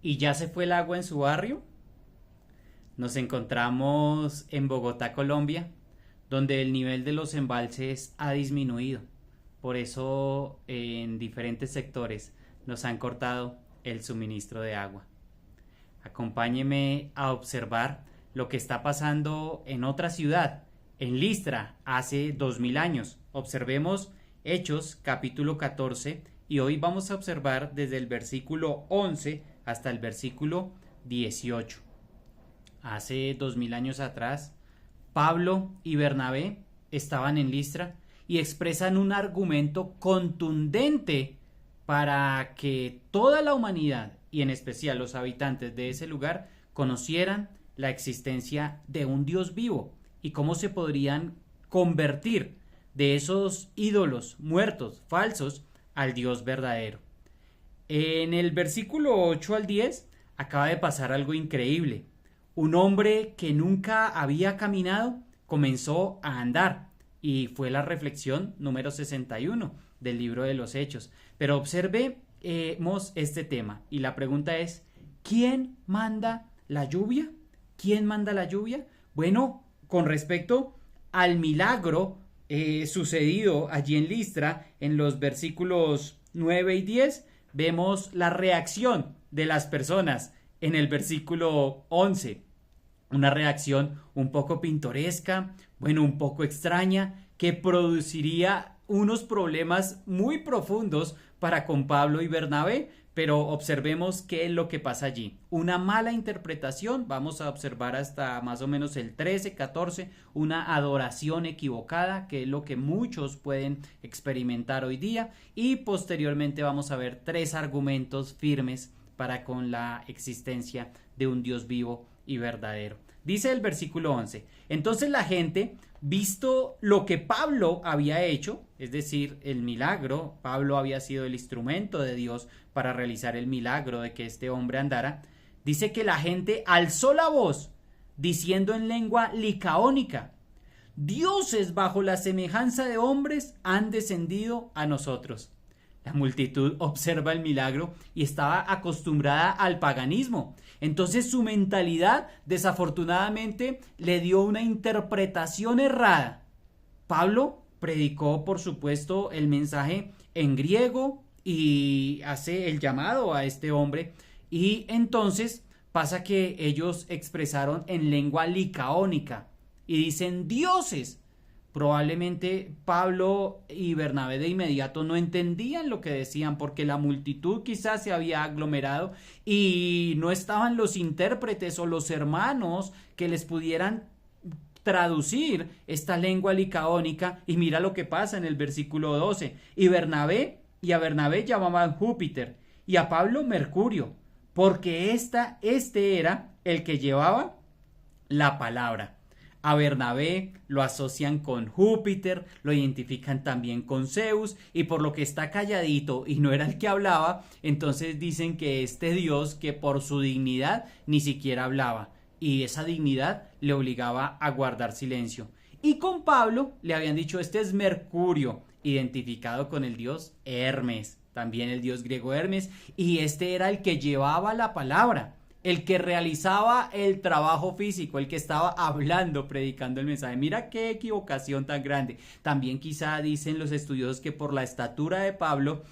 ¿Y ya se fue el agua en su barrio? Nos encontramos en Bogotá, Colombia, donde el nivel de los embalses ha disminuido. Por eso en diferentes sectores nos han cortado el suministro de agua. Acompáñeme a observar lo que está pasando en otra ciudad, en Listra, hace 2000 años. Observemos Hechos capítulo 14 y hoy vamos a observar desde el versículo 11 hasta el versículo 18. Hace 2000 años atrás, Pablo y Bernabé estaban en Listra y expresan un argumento contundente para que toda la humanidad y en especial los habitantes de ese lugar conocieran la existencia de un Dios vivo y cómo se podrían convertir de esos ídolos muertos, falsos, al Dios verdadero. En el versículo 8 al 10 acaba de pasar algo increíble. Un hombre que nunca había caminado comenzó a andar y fue la reflexión número 61 del libro de los Hechos. Pero observemos este tema y la pregunta es, ¿quién manda la lluvia? ¿Quién manda la lluvia? Bueno, con respecto al milagro sucedido allí en Listra, en los versículos 9 y 10, vemos la reacción de las personas en el versículo 11. Una reacción un poco pintoresca, bueno, un poco extraña, que produciría unos problemas muy profundos para con Pablo y Bernabé, pero observemos qué es lo que pasa allí. Una mala interpretación, vamos a observar hasta más o menos el 13, 14, una adoración equivocada, que es lo que muchos pueden experimentar hoy día, y posteriormente vamos a ver 3 argumentos firmes para con la existencia de un Dios vivo y verdadero. Dice el versículo 11, entonces la gente, visto lo que Pablo había hecho, es decir, el milagro, Pablo había sido el instrumento de Dios para realizar el milagro de que este hombre andara, dice que la gente alzó la voz diciendo en lengua licaónica, dioses bajo la semejanza de hombres han descendido a nosotros. La multitud observa el milagro y estaba acostumbrada al paganismo. Entonces su mentalidad desafortunadamente le dio una interpretación errada. Pablo predicó, por supuesto, el mensaje en griego y hace el llamado a este hombre. Y entonces pasa que ellos expresaron en lengua licaónica y dicen dioses. Probablemente Pablo y Bernabé de inmediato no entendían lo que decían porque la multitud quizás se había aglomerado y no estaban los intérpretes o los hermanos que les pudieran traducir esta lengua licaónica. Y mira lo que pasa en el versículo 12. Y a Bernabé llamaban Júpiter y a Pablo Mercurio, porque este era el que llevaba la palabra. A Bernabé lo asocian con Júpiter, lo identifican también con Zeus y por lo que está calladito y no era el que hablaba, entonces dicen que este dios que por su dignidad ni siquiera hablaba y esa dignidad le obligaba a guardar silencio. Y con Pablo le habían dicho este es Mercurio, identificado con el dios Hermes, también el dios griego Hermes, y este era el que llevaba la palabra, el que realizaba el trabajo físico, el que estaba hablando, predicando el mensaje. Mira qué equivocación tan grande. También quizá dicen los estudiosos que por la estatura de Pablo,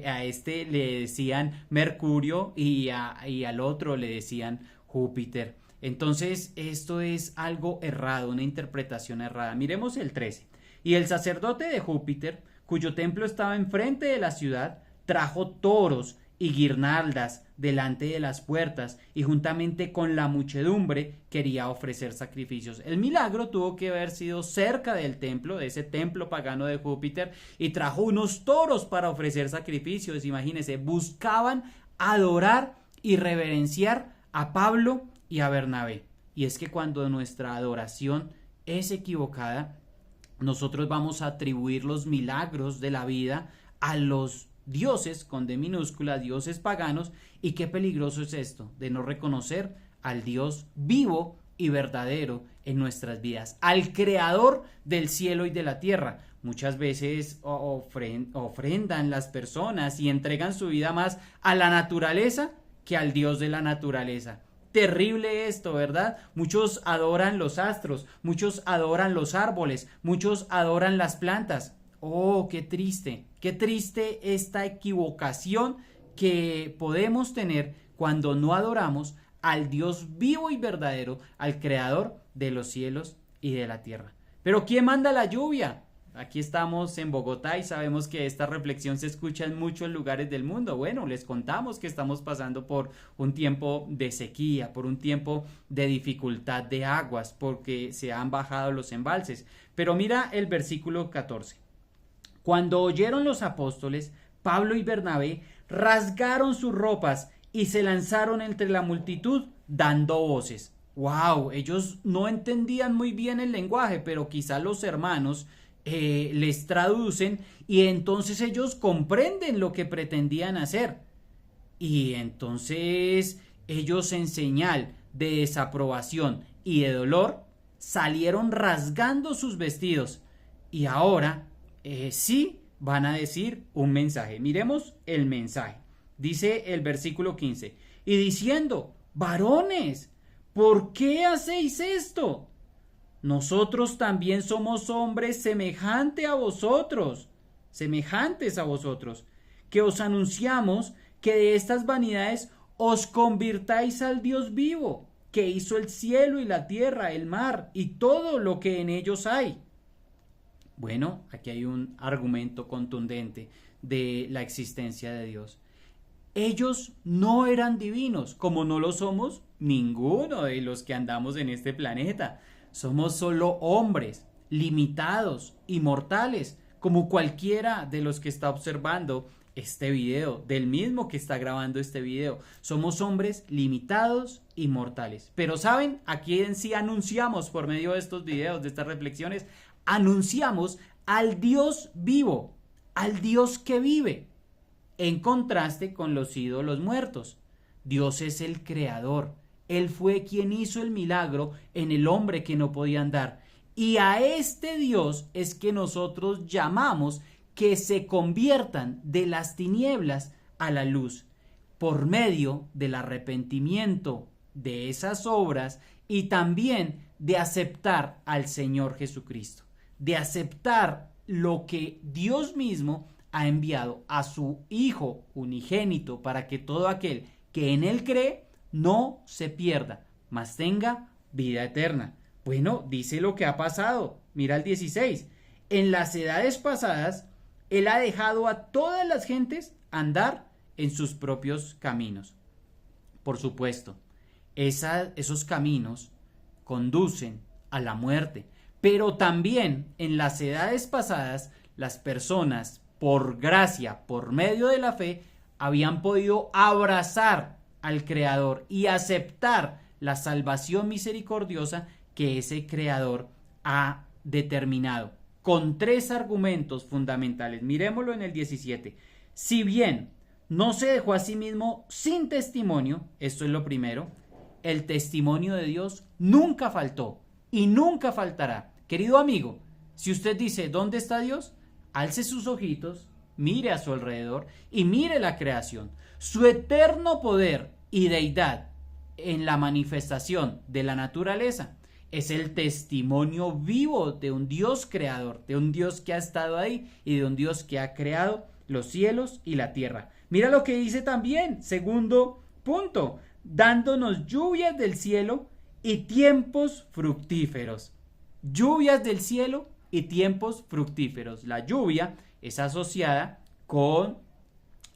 a este le decían Mercurio y al otro le decían Júpiter. Entonces esto es algo errado, una interpretación errada. Miremos el 13. Y el sacerdote de Júpiter, cuyo templo estaba enfrente de la ciudad, trajo toros y guirnaldas delante de las puertas y juntamente con la muchedumbre quería ofrecer sacrificios. El milagro tuvo que haber sido cerca del templo, de ese templo pagano de Júpiter, y trajo unos toros para ofrecer sacrificios. Imagínense, buscaban adorar y reverenciar a Pablo y a Bernabé. Y es que cuando nuestra adoración es equivocada, nosotros vamos a atribuir los milagros de la vida a los dioses con D minúscula, dioses paganos, y qué peligroso es esto, de no reconocer al Dios vivo y verdadero en nuestras vidas, al creador del cielo y de la tierra. Muchas veces ofrendan las personas y entregan su vida más a la naturaleza que al Dios de la naturaleza. Terrible esto, ¿verdad? Muchos adoran los astros, muchos adoran los árboles, muchos adoran las plantas. Oh, qué triste esta equivocación que podemos tener cuando no adoramos al Dios vivo y verdadero, al creador de los cielos y de la tierra. Pero ¿quién manda la lluvia? Aquí estamos en Bogotá y sabemos que esta reflexión se escucha en muchos lugares del mundo. Bueno, les contamos que estamos pasando por un tiempo de sequía, por un tiempo de dificultad de aguas, porque se han bajado los embalses. Pero mira el versículo 14. Cuando oyeron los apóstoles, Pablo y Bernabé rasgaron sus ropas y se lanzaron entre la multitud dando voces. ¡Wow! Ellos no entendían muy bien el lenguaje, pero quizá los hermanos les traducen y entonces ellos comprenden lo que pretendían hacer. Y entonces ellos, en señal de desaprobación y de dolor, salieron rasgando sus vestidos. Y ahora sí van a decir un mensaje. Miremos el mensaje. Dice el versículo 15. Y diciendo: varones, ¿por qué hacéis esto? Nosotros también somos hombres semejantes a vosotros, que os anunciamos que de estas vanidades os convirtáis al Dios vivo, que hizo el cielo y la tierra, el mar y todo lo que en ellos hay. Bueno, aquí hay un argumento contundente de la existencia de Dios. Ellos no eran divinos, como no lo somos ninguno de los que andamos en este planeta. Somos solo hombres, limitados y mortales, como cualquiera de los que está observando este video, del mismo que está grabando este video. Somos hombres limitados y mortales. Pero ¿saben a quién sí anunciamos por medio de estos videos, de estas reflexiones? Anunciamos al Dios vivo, al Dios que vive, en contraste con los ídolos muertos. Dios es el creador. Él fue quien hizo el milagro en el hombre que no podía andar. Y a este Dios es que nosotros llamamos que se conviertan de las tinieblas a la luz, por medio del arrepentimiento de esas obras y también de aceptar al Señor Jesucristo, de aceptar lo que Dios mismo ha enviado a su Hijo unigénito para que todo aquel que en Él cree no se pierda, mas tenga vida eterna. Bueno, dice lo que ha pasado. Mira el 16. En las edades pasadas, Él ha dejado a todas las gentes andar en sus propios caminos. Por supuesto, esos caminos conducen a la muerte, pero también en las edades pasadas, las personas, por gracia, por medio de la fe, habían podido abrazar al Creador y aceptar la salvación misericordiosa que ese Creador ha determinado, con 3 argumentos fundamentales. Mirémoslo en el 17. Si bien no se dejó a sí mismo sin testimonio, esto es lo primero, el testimonio de Dios nunca faltó y nunca faltará. Querido amigo, si usted dice, ¿dónde está Dios? Alce sus ojitos, mire a su alrededor y mire la creación. Su eterno poder y deidad en la manifestación de la naturaleza es el testimonio vivo de un Dios creador, de un Dios que ha estado ahí y de un Dios que ha creado los cielos y la tierra. Mira lo que dice también, segundo punto, dándonos lluvias del cielo y tiempos fructíferos. Lluvias del cielo y tiempos fructíferos. La lluvia es asociada con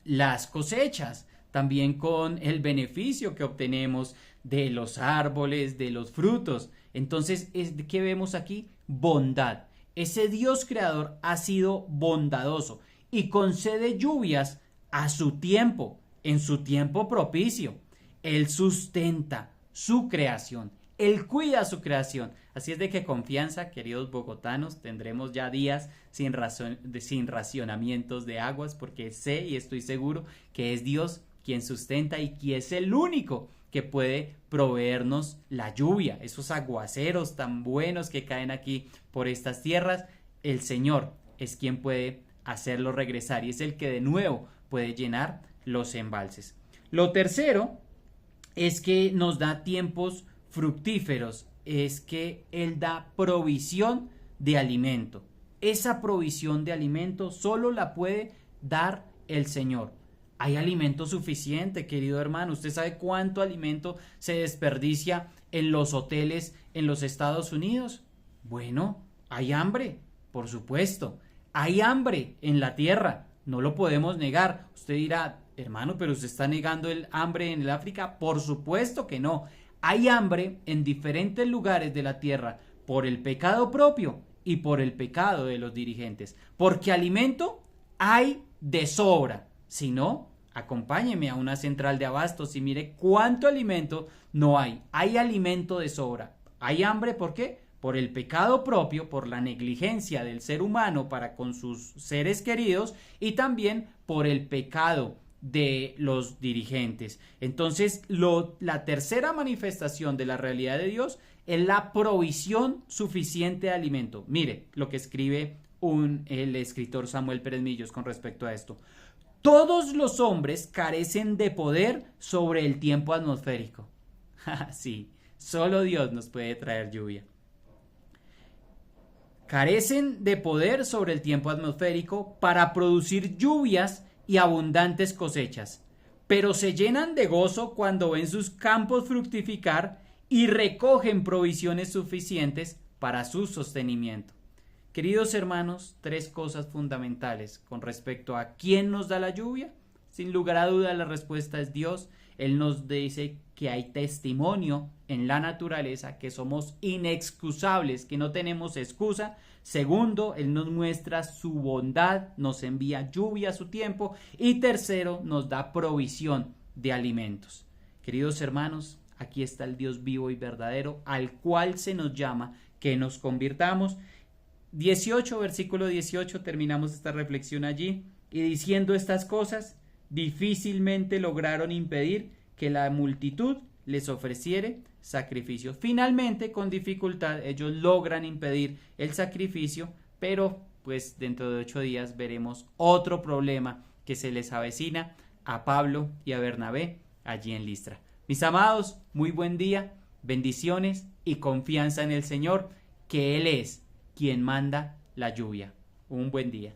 las cosechas, también con el beneficio que obtenemos de los árboles, de los frutos. Entonces, ¿qué vemos aquí? Bondad. Ese Dios creador ha sido bondadoso y concede lluvias a su tiempo, en su tiempo propicio. Él sustenta su creación. Él cuida su creación. Así es de que confianza, queridos bogotanos, tendremos ya días sin racionamientos de aguas, porque sé y estoy seguro que es Dios quien sustenta y que es el único que puede proveernos la lluvia, esos aguaceros tan buenos que caen aquí por estas tierras. El Señor es quien puede hacerlo regresar y es el que de nuevo puede llenar los embalses. Lo tercero es que nos da tiempos fructíferos, es que Él da provisión de alimento. Esa provisión de alimento solo la puede dar el Señor. Hay alimento suficiente, querido hermano. ¿Usted sabe cuánto alimento se desperdicia en los hoteles en los Estados Unidos? Bueno, hay hambre, por supuesto. Hay hambre en la tierra, no lo podemos negar. Usted dirá, hermano, pero usted está negando el hambre en el África. Por supuesto que no. Hay hambre en diferentes lugares de la tierra por el pecado propio y por el pecado de los dirigentes. Porque alimento hay de sobra. Si no, acompáñeme a una central de abastos y mire cuánto alimento no hay. Hay alimento de sobra. Hay hambre, ¿por qué? Por el pecado propio, por la negligencia del ser humano para con sus seres queridos y también por el pecado de los dirigentes. Entonces, la tercera manifestación de la realidad de Dios es la provisión suficiente de alimento. Mire lo que escribe el escritor Samuel Pérez Millos con respecto a esto. Todos los hombres carecen de poder sobre el tiempo atmosférico. Sí, solo Dios nos puede traer lluvia. Carecen de poder sobre el tiempo atmosférico para producir lluvias y abundantes cosechas, pero se llenan de gozo cuando ven sus campos fructificar y recogen provisiones suficientes para su sostenimiento. Queridos hermanos, tres cosas fundamentales con respecto a quién nos da la lluvia. Sin lugar a duda la respuesta es Dios. Él nos dice que hay testimonio en la naturaleza, que somos inexcusables, que no tenemos excusa. Segundo, Él nos muestra su bondad, nos envía lluvia a su tiempo. Y tercero, nos da provisión de alimentos. Queridos hermanos, aquí está el Dios vivo y verdadero, al cual se nos llama que nos convirtamos. 18, versículo 18, terminamos esta reflexión allí. Y diciendo estas cosas, difícilmente lograron impedir que la multitud les ofreciere sacrificio. Finalmente, con dificultad, ellos logran impedir el sacrificio, pero pues dentro de 8 días veremos otro problema que se les avecina a Pablo y a Bernabé allí en Listra. Mis amados, muy buen día, bendiciones y confianza en el Señor, que Él es quien manda la lluvia. Un buen día.